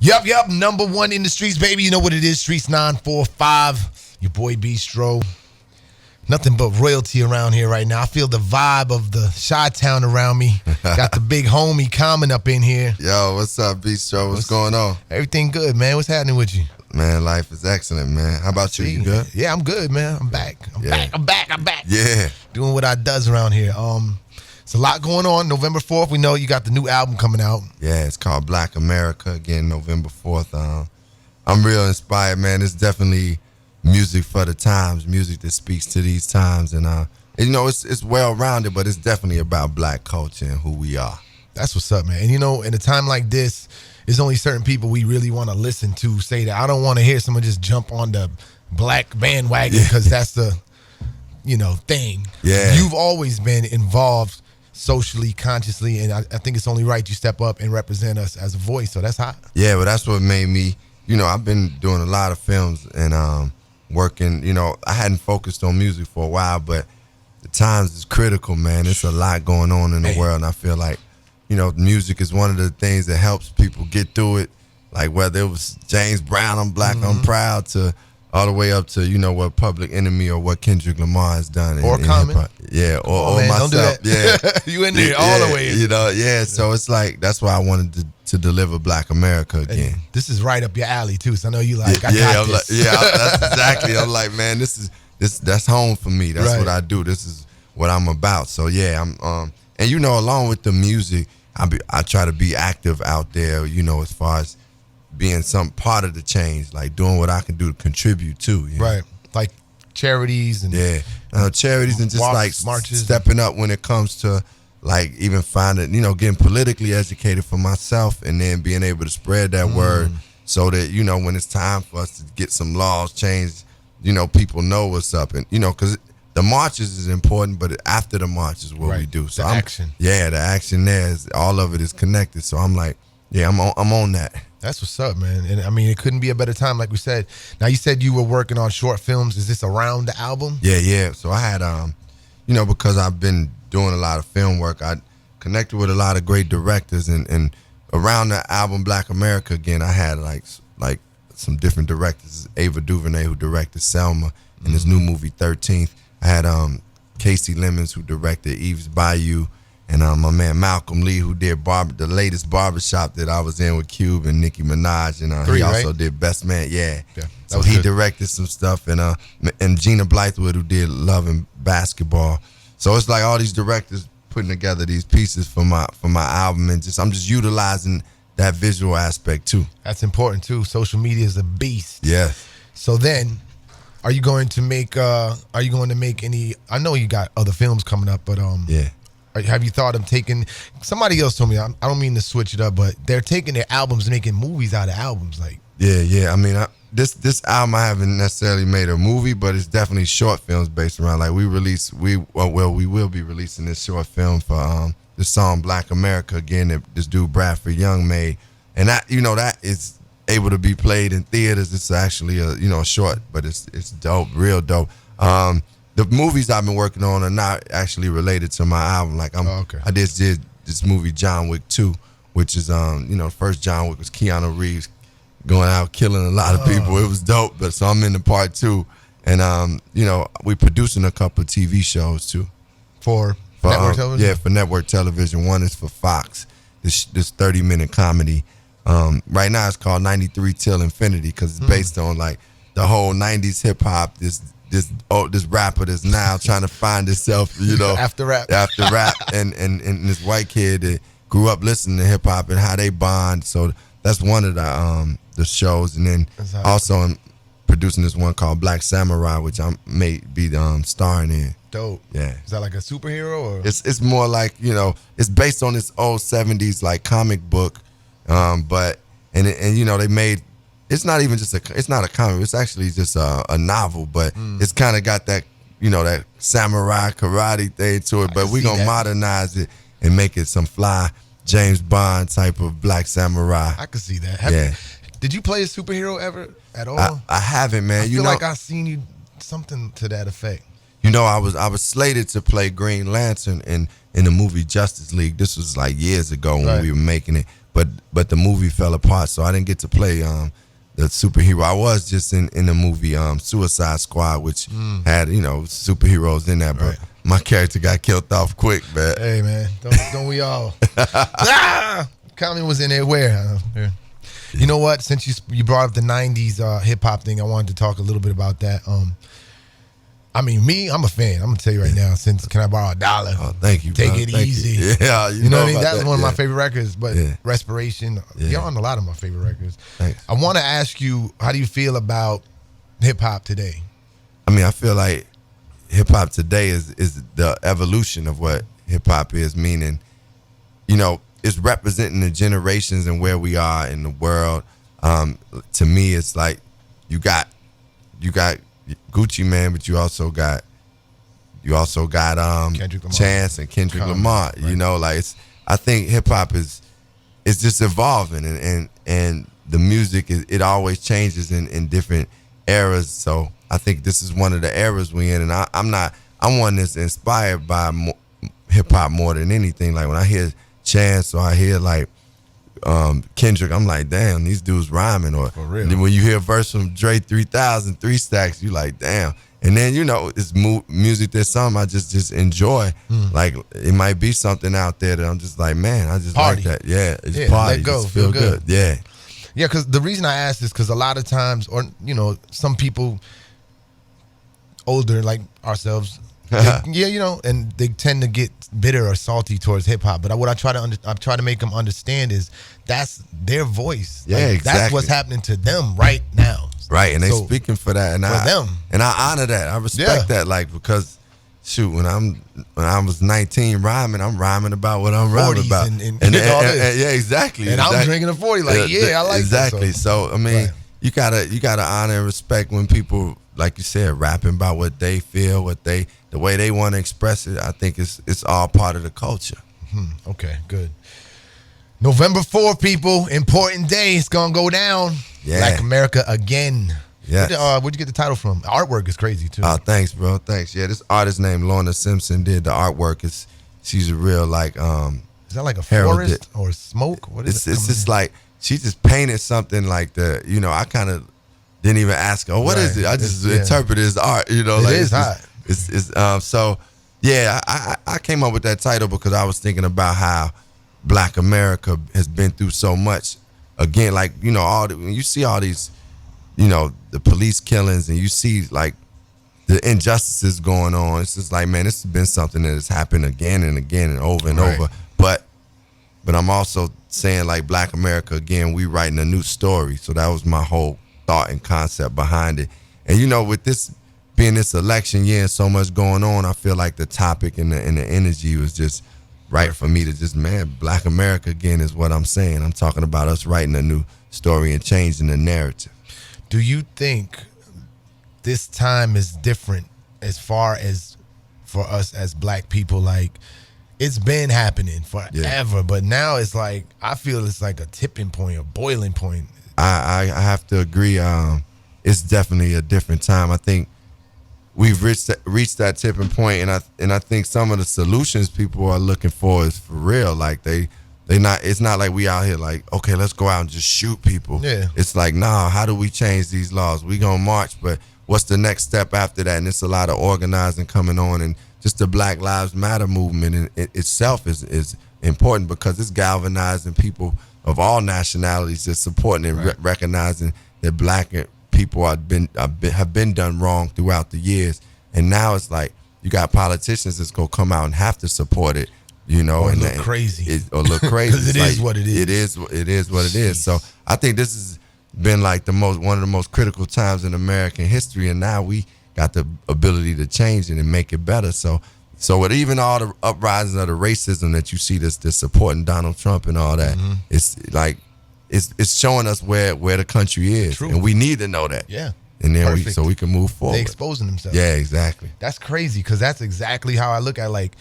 Yep. Number one in the streets, baby. You know what it is. Streets 945. Your boy BEESTROH. Nothing but royalty around here right now. I feel the vibe of the Chi-Town around me. Got the big homie Common up in here. Yo, what's up, BEESTROH? What's going on? Everything good, man. What's happening with you? Man, life is excellent, man. How about you? You good? Yeah, I'm good, man. I'm back. I'm back. Yeah. Doing what I does around here. It's a lot going on. November 4th, we know you got the new album coming out. Yeah, it's called Black America. Again, November 4th. I'm real inspired, man. It's definitely music for the times, music that speaks to these times. And you know, it's well-rounded, but it's definitely about black culture and who we are. That's what's up, man. And you know, in a time like this, there's only certain people we really want to listen to say that. I don't want to hear someone just jump on the black bandwagon because that's the, thing. Yeah. You've always been involved socially, consciously, and I think it's only right you step up and represent us as a voice. So that's hot. Yeah, but that's what made me, I've been doing a lot of films and working, I hadn't focused on music for a while, but the times is critical, man. It's a lot going on in the world, and I feel like, music is one of the things that helps people get through it. Like whether it was James Brown, I'm Black, I'm Proud, to all the way up to, what Public Enemy or what Kendrick Lamar has done. Or Common. Yeah, or man, myself. Don't do that. Yeah. You in there all the way. So it's like, that's why I wanted to deliver Black America again. And this is right up your alley too, so I know you like, I got this. That's exactly. I'm like, man, that's home for me. That's what I do. This is what I'm about. So yeah, I'm and along with the music, I try to be active out there, as far as being some part of the change, like doing what I can do to contribute to. Right. Like charities and charities and just walks, like marches, stepping up when it comes to like even finding, getting politically educated for myself and then being able to spread that word so that, when it's time for us to get some laws changed, people know what's up. And, because the marches is important, but after the march is what we do. So the action. Yeah, the action there is, all of it is connected. So I'm like, yeah, I'm on that. That's what's up, man. And I mean, it couldn't be a better time, like we said. Now, you said you were working on short films. Is this around the album? Yeah. So I had, because I've been doing a lot of film work, I connected with a lot of great directors. And around the album Black America, again, I had like some different directors. Ava DuVernay, who directed Selma in this new movie 13th. I had Casey Lemons, who directed Eve's Bayou. And my man Malcolm Lee, who did the latest barbershop that I was in with Cube and Nicki Minaj, and he also did Best Man. Yeah. So he directed some stuff, and Gina Blythewood, who did Love and Basketball. So it's like all these directors putting together these pieces for my album, and I'm just utilizing that visual aspect too. That's important too. Social media is a beast. Yeah. So then, are you going to make any? I know you got other films coming up, but yeah. Have you thought of taking? Somebody else told me, I don't mean to switch it up, but they're taking their albums and making movies out of albums. Like, yeah. I mean, this album I haven't necessarily made a movie, but it's definitely short films based around. Like we will be releasing this short film for the song Black America again that this dude Bradford Young made, and that that is able to be played in theaters. It's actually a short, but it's dope, real dope. The movies I've been working on are not actually related to my album. Like I just did this movie John Wick 2, which is first John Wick was Keanu Reeves going out killing a lot of people. It was dope. But so I'm in the part 2, and we producing a couple of TV shows too. For network television? Yeah, for network television. One is for Fox. This 30-minute comedy. Right now it's called 93 Till Infinity because it's based on like the whole 90s hip hop. This rapper that's now trying to find himself, after rap, and this white kid that grew up listening to hip hop and how they bond. So that's one of the shows, and then also I'm producing this one called Black Samurai, which I may be starring in. Dope. Yeah. Is that like a superhero or? It's more like it's based on this old '70s like comic book, but they made. It's not even just it's not a comic. It's actually just a novel, but it's kind of got that, that samurai karate thing to it. But we're going to modernize it and make it some fly James Bond type of black samurai. I can see that. Did you play a superhero ever at all? I haven't, man. I feel like I've seen you something to that effect. I was slated to play Green Lantern in the movie Justice League. This was like years ago when we were making it. but the movie fell apart, so I didn't get to play the superhero. I was just in the movie Suicide Squad, which had superheroes in there, but my character got killed off quick, man. Hey man, don't we all? Common was in there where? You know what? Since you brought up the '90s hip hop thing, I wanted to talk a little bit about that. I mean, I'm a fan. I'm gonna tell you right now. Since Can I Borrow $1? Oh, thank you. Take bro. it Thank easy. You. Yeah, you know what I mean. That was one of my yeah. favorite records. But Respiration, you're on a lot of my favorite records. Thanks. I want to ask you, how do you feel about hip hop today? I mean, I feel like hip hop today is the evolution of what hip hop is. Meaning, it's representing the generations and where we are in the world. To me, it's like you got Gucci Mane, but you also got Chance and Kendrick Lamar. Right. I think hip hop is just evolving, and the music it always changes in different eras. So I think this is one of the eras we in, and I'm one that's inspired by hip hop more than anything. Like when I hear Chance or I hear like Kendrick, I'm like, damn, these dudes rhyming. Or then when you hear a verse from Dre 3000, 3 Stacks, you like, damn. And then it's music that's something I just enjoy. Like it might be something out there that I'm just like, man, I just party. like that. Yeah, it's party. Let go, just feel good. Yeah. Yeah, because the reason I ask is because a lot of times, or some people older like ourselves, and they tend to get bitter or salty towards hip hop. But what I try to make them understand is that's their voice. Yeah, exactly. That's what's happening to them right now. Right, and they speaking for that, and I honor that. I respect that, like, because shoot, when I was 19 rhyming, I'm rhyming about what I'm rhyming about, and yeah, exactly. And I'm drinking a 40, like, I like exactly. That, so I mean, you gotta honor and respect when people, like you said, rapping about what they feel, the way they want to express it. I think it's all part of the culture. Okay, good. November 4th, people, important day. It's gonna go down. Yeah. Black America again. Yes. Where'd you get the title from? The artwork is crazy too. Oh, thanks, bro. Thanks. Yeah, this artist named Lorna Simpson did the artwork. She's a real like Is that like a forest or smoke? What is it? It's just like she just painted something like I kind of didn't even ask her, what is it? I just interpreted it as art, It like is hot. So yeah, I came up with that title because I was thinking about how Black America has been through so much. Again, like, when you see all these, the police killings, and you see like the injustices going on, it's just like, man, this has been something that has happened again and again and over and over. But I'm also saying, like, Black America, again, we writing a new story. So that was my whole thought and concept behind it. And with this being this election year and so much going on, I feel like the topic and the energy was just right for me to just, Black America again is what I'm saying. I'm talking about us writing a new story and changing the narrative. Do you think this time is different as far as for us as Black people? Like, it's been happening forever, but now it's like, I feel it's like a tipping point, a boiling point. I have to agree. It's definitely a different time. I think we've reached that tipping point, and I think some of the solutions people are looking for is for real. Like it's not like we out here like, okay, let's go out and just shoot people. Yeah. It's like, nah, how do we change these laws? We gonna march, but what's the next step after that? And it's a lot of organizing coming on, and just the Black Lives Matter movement in itself is important because it's galvanizing people of all nationalities, just supporting and recognizing that Black people have been done wrong throughout the years, and now it's like you got politicians that's gonna come out and have to support it, or look crazy, because it is what it is. It is what it is. So I think this has been like one of the most critical times in American history, and now we got the ability to change it and make it better. So with even all the uprisings of the racism that you see this supporting Donald Trump and all that, it's like it's showing us where the country is. True. And we need to know that. Yeah. And then so we can move forward. They exposing themselves. Yeah, exactly. That's crazy, because that's exactly how I look at, like,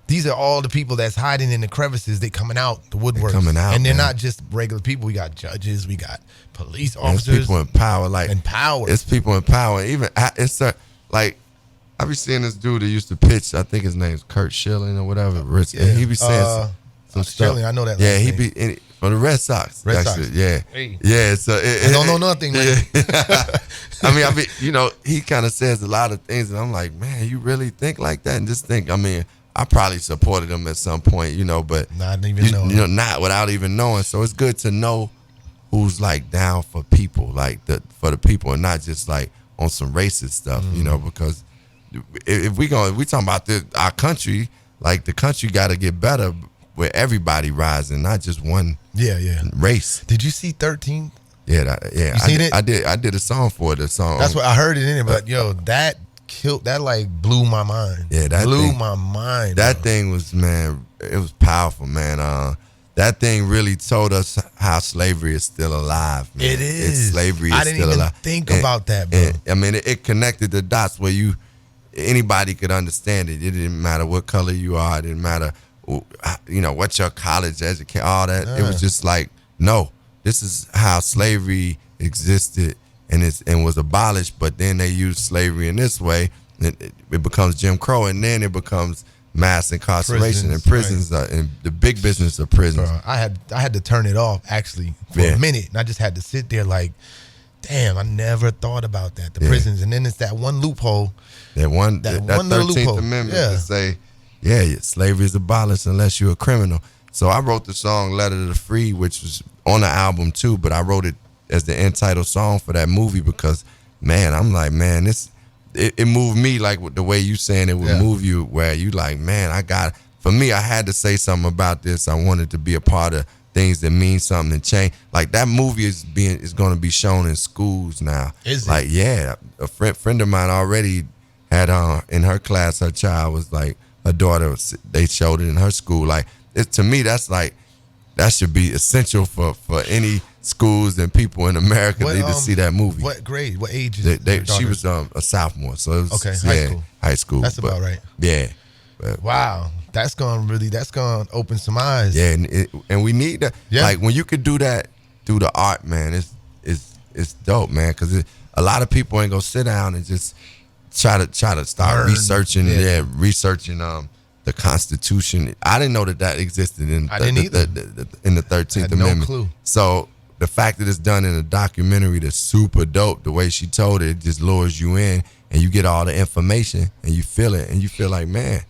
these are all the people that's hiding in the crevices. They coming out the woodwork, and they're not just regular people. We got judges, we got police officers, there's people in power, It's people in power. Even like, I be seeing this dude that used to pitch. I think his name's Kurt Schilling or whatever. And he be saying some stuff. Shirley, I know that. Yeah, last he name. be for the Red Sox. Red actually. Sox. Yeah, Hey. yeah. So I don't know nothing, man. I mean, he kind of says a lot of things, and I'm like, man, you really think like that? And just think, I mean, I probably supported him at some point, but not even knowing. not without even knowing. So it's good to know who's like down for people, like for the people, and not just like on some racist stuff, because if we talking about our country, like the country got to get better with everybody rising, not just one race. Did you see 13? Yeah. You seen it? I did a song for it. A song. That's what I heard it in it, but that killed. That like blew my mind. Yeah, that blew my mind. That thing was, man, it was powerful, man. That thing really told us how slavery is still alive, man. It is. Slavery is still alive. I didn't even think about that, bro. I mean, it connected the dots where anybody could understand it. It didn't matter what color you are. It didn't matter, what your college education, all that. It was just like, no, this is how slavery existed and was abolished. But then they used slavery in this way. It becomes Jim Crow, and then it becomes mass incarceration and prisons, right. And the big business of prisons. Bro, I had to turn it off actually for a minute, and I just had to sit there like, damn, I never thought about that. The prisons, and then it's that one loophole. That 13th Amendment to say, slavery is abolished unless you're a criminal. So I wrote the song "Letter to the Free," which was on the album too, but I wrote it as the end title song for that movie because, man, I'm like, man, it moved me like the way you saying it would move you, where you like, man, for me, I had to say something about this. I wanted to be a part of things that mean something and change. Like that movie is going to be shown in schools now. Is like, it? Yeah, a friend of mine already had in her class, her child was like, her daughter, they showed it in her school. Like, to me, that's like, that should be essential for any schools and people in America to see that movie. What grade? What age is it? She was a sophomore, so it was high school. That's about right. Yeah. Wow, that's gonna open some eyes. Yeah, and we need that. Yeah. Like when you could do that through the art, man, it's dope, man. Because a lot of people ain't gonna sit down and just try to start researching the Constitution. I didn't know that existed in the 13th Amendment. No clue. So the fact that it's done in a documentary that's super dope, the way she told it just lures you in, and you get all the information, and you feel it, and you feel like, man,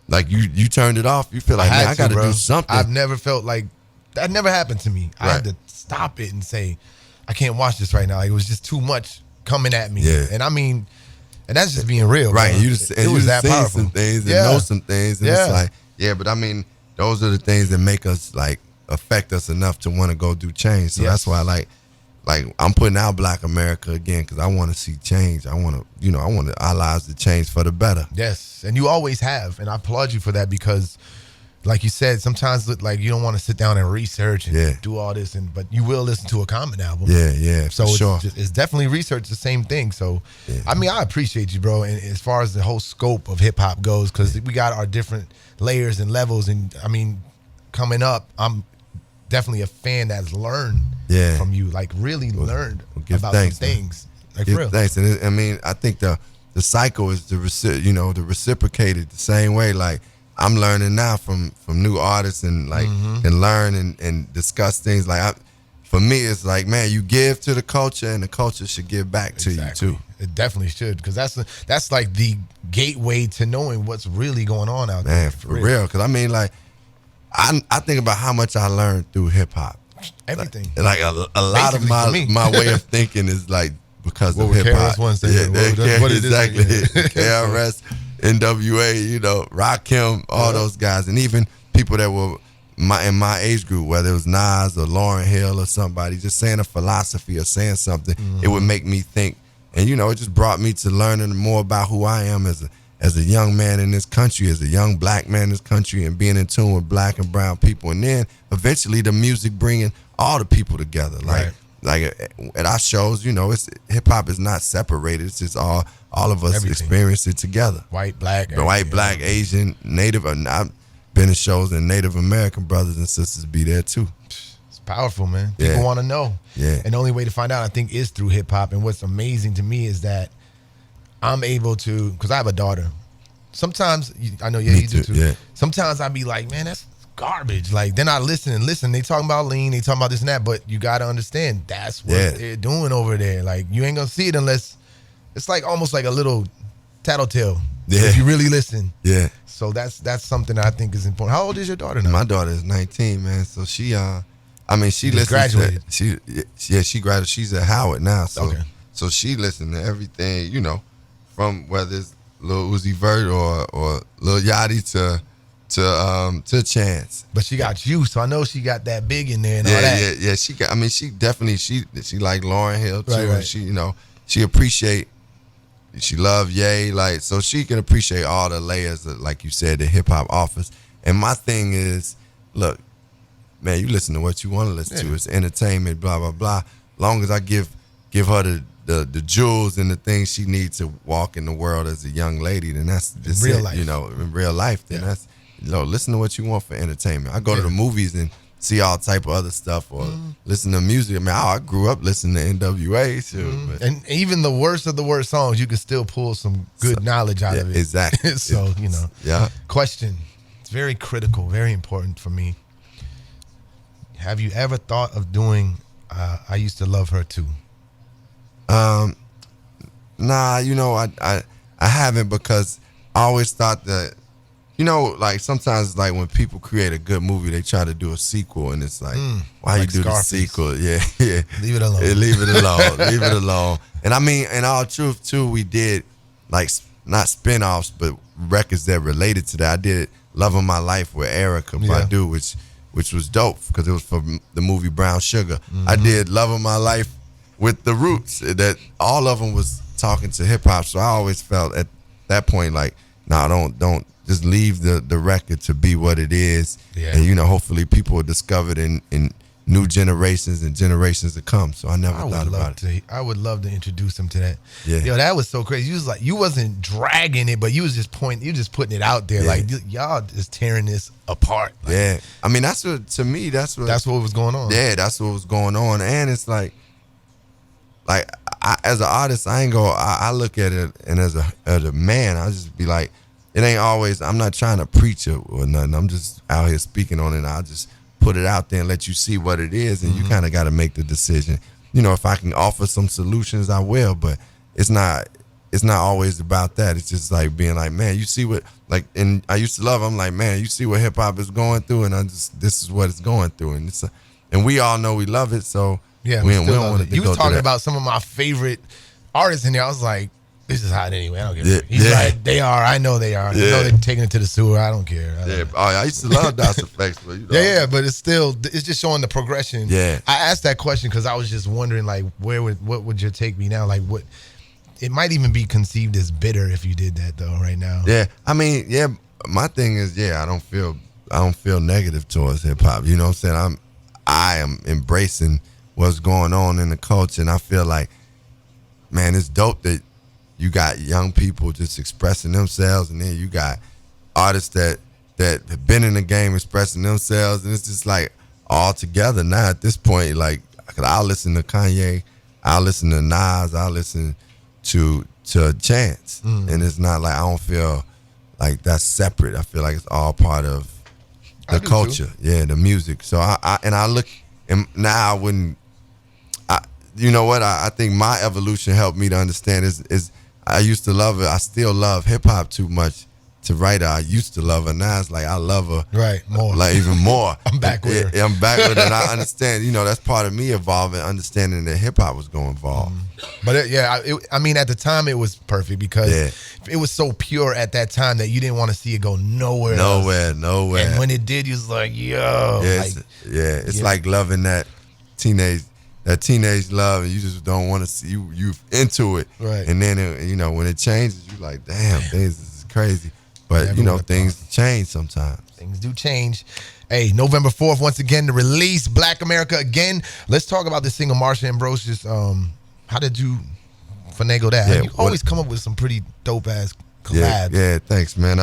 like you turned it off. You feel like, man, I got to do something. I've never felt like that. Never happened to me. Right. I had to stop it and say, I can't watch this right now. Like, it was just too much coming at me. Yeah. And I mean, and that's just being real, right? Bro. It was that powerful. Some things and know some things, and it's like, but I mean, those are the things that make us like affect us enough to want to go do change. So that's why, like I'm putting out Black America again because I want to see change. I want our lives to change for the better. Yes, and you always have, and I applaud you for that because, like you said, sometimes like you don't want to sit down and research and do all this, but you will listen to a Common album. Yeah. So sure. It's definitely research, the same thing. So I mean, I appreciate you, bro. And as far as the whole scope of hip hop goes, because we got our different layers and levels, and I mean, coming up, I'm definitely a fan that's learned from you, like really learned about some things. Like give real. Thanks, and I mean, I think the cycle is the reciprocated the same way. Like I'm learning now from new artists and like and learn and discuss things. Like for me, it's like, man, you give to the culture, and the culture should give back to you too. It definitely should, because that's like the gateway to knowing what's really going on out there. Man, for real. Because I mean, like I think about how much I learned through hip hop. Everything. Like a lot of my way of thinking is like because of hip hop. What is exactly. KRS, NWA, Rakim, all those guys, and even people that were in my age group, whether it was Nas or Lauryn Hill or somebody, just saying a philosophy or saying something, it would make me think. And it just brought me to learning more about who I am as a young man in this country, as a young Black man in this country, and being in tune with Black and brown people. And then eventually the music bringing all the people together. Like at our shows, it's hip hop is not separated. It's just all of us experience it together. White, Black, Asian, Native. I've been in shows and Native American brothers and sisters be there too. It's powerful, man. People want to know. Yeah. And the only way to find out, I think, is through hip hop. And what's amazing to me is that I'm able to, because I have a daughter. Sometimes, I know, you do too. Yeah. Sometimes I be like, man, that's garbage. Like, they're not listening. Listen, they talking about lean, they talking about this and that, but you got to understand that's what they're doing over there. Like, you ain't going to see it unless it's like almost like a little tattletale. Yeah. If you really listen. Yeah. So that's something that I think is important. How old is your daughter now? My daughter is 19, man. So she she listens. Graduated. She graduated. She's at Howard now. So okay. So she listens to everything, from whether it's Lil Uzi Vert or Lil Yachty to Chance. But she got you, so I know she got that big in there and all that. Yeah. She got. I mean, she definitely she like Lauryn Hill too, right. and she appreciate. She love Ye, like, so she can appreciate all the layers that, like you said, the hip hop offers. And my thing is, look, man, you listen to what you want to listen to. It's entertainment, blah blah blah. Long as I give her the jewels and the things she needs to walk in the world as a young lady, then that's just real it, life. in real life. Then that's listen to what you want for entertainment. I go to the movies and see all type of other stuff or listen to music. I mean, I grew up listening to NWA too. And even the worst of the worst songs, you can still pull some good knowledge out of it. Exactly. So, Yeah. Question. It's very critical, very important for me. Have you ever thought of doing I Used to Love Her Too? Nah, I haven't, because I always thought that, like sometimes like when people create a good movie, they try to do a sequel, and it's like, why like you do Scarface. the sequel? Yeah. Leave it alone. Leave it alone. Leave it alone. And I mean, in all truth too, we did like not spinoffs, but records that related to that. I did Love of My Life with Erykah Badu, which was dope because it was from the movie Brown Sugar. I did Love of My Life with The Roots. That all of them was talking to hip hop. So I always felt at that point like, don't just leave the record to be what it is. Yeah. And hopefully people will discover it in new generations and generations to come. So I never thought about it. I would love to introduce them to that. Yeah. Yo, that was so crazy. You was like, you wasn't dragging it, but you was just putting it out there. Yeah. Like, y'all just tearing this apart. Like, yeah. I mean, that's what was going on. Yeah, that's what was going on. And it's like as an artist, I look at it, and as a man, I just be like, it ain't always, I'm not trying to preach it or nothing. I'm just out here speaking on it, and I'll just put it out there and let you see what it is, and you kind of got to make the decision. If I can offer some solutions, I will, but it's not always about that. It's just like being like, man, you see what, like, and I Used to Love, I'm like, man, you see what hip hop is going through, and this is what it's going through, and we all know we love it, so yeah, we don't want it to you go was talking through that. about some of my favorite artists in there. I was like, this is hot anyway. I don't care. He's right. They are. I know they are. I know they're taking it to the sewer. I don't care. I used to love Das Effects, but but it's just showing the progression. Yeah. I asked that question because I was just wondering, like, what would your take be now? Like, what? It might even be conceived as bitter if you did that though. Right now. Yeah. I mean, yeah. My thing is, I don't feel negative towards hip hop. You know what I'm saying? I am embracing what's going on in the culture, and I feel like, man, it's dope that you got young people just expressing themselves, and then you got artists that have been in the game expressing themselves, and it's just like all together now at this point. Like, I'll listen to Kanye, I'll listen to Nas, I'll listen to Chance, and it's not like I don't feel like that's separate. I feel like it's all part of the culture, the music. So I look, and now I wouldn't. You know what? I think my evolution helped me to understand is I used to love her. I still love hip hop too much to write her. I used to love her. Now it's like I love her. Right, more. Like even more. I'm back with her. I'm back with her. And I understand, that's part of me evolving, understanding that hip hop was going to evolve. But I mean, at the time it was perfect because it was so pure at that time that you didn't want to see it go nowhere else. Nowhere. And when it did, you was like, yo. It's like loving that teenage love, and you just don't want to see you into it, right? And then when it changes, you like, damn, this is crazy. But things change sometimes. Things do change. Hey, November 4th, once again, the release, Black America again. Let's talk about this single, Marsha Ambrosius. How did you finagle that? Yeah, you always come up with some pretty dope ass collabs. Yeah, thanks, man.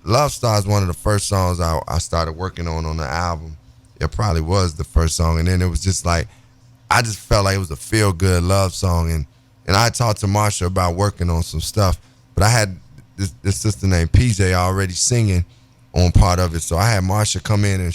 Love Star is one of the first songs I started working on the album. It probably was the first song, and then it was just like, I just felt like it was a feel-good love song, and I talked to Marsha about working on some stuff, but I had this sister named PJ already singing, on part of it. So I had Marsha come in, and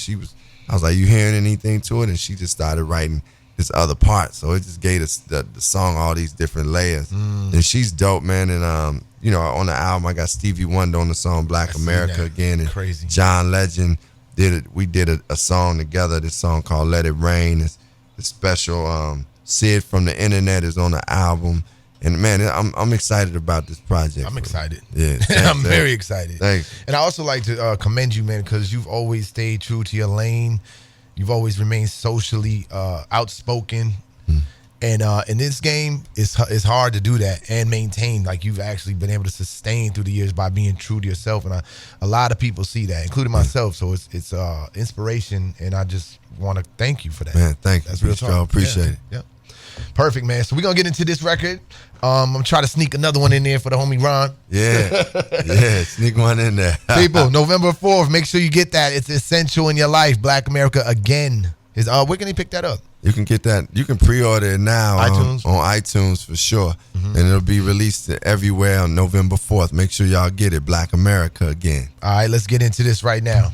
I was like, you hearing anything to it? And she just started writing this other part. So it just gave us the song all these different layers. And she's dope, man. And you know, on the album I got Stevie Wonder on the song Black America again, and crazy. John Legend did it. We did a song together, this song called Let It Rain. It's special. Sid from the Internet is on the album. And man, I'm excited about this project. I'm excited. Yeah, I'm very excited. Thanks. And I also like to commend you, man, because you've always stayed true to your lane. You've always remained socially outspoken. And in this game, it's hard to do that and maintain. Like, you've actually been able to sustain through the years by being true to yourself. And a lot of people see that, including myself. So it's inspiration, and I just want to thank you for that. Man, thank you. That's real talk. Appreciate it. Yeah. Perfect, man. So we're going to get into this record. I'm trying to sneak another one in there for the homie Ron. Yeah, sneak one in there. People, November 4th, make sure you get that. It's essential in your life. Black America Again. Where can they pick that up? You can get that. You can pre-order it now iTunes? On iTunes for sure. And it'll be released everywhere on November 4th. Make sure y'all get it. Black America Again. All right, let's get into this right now.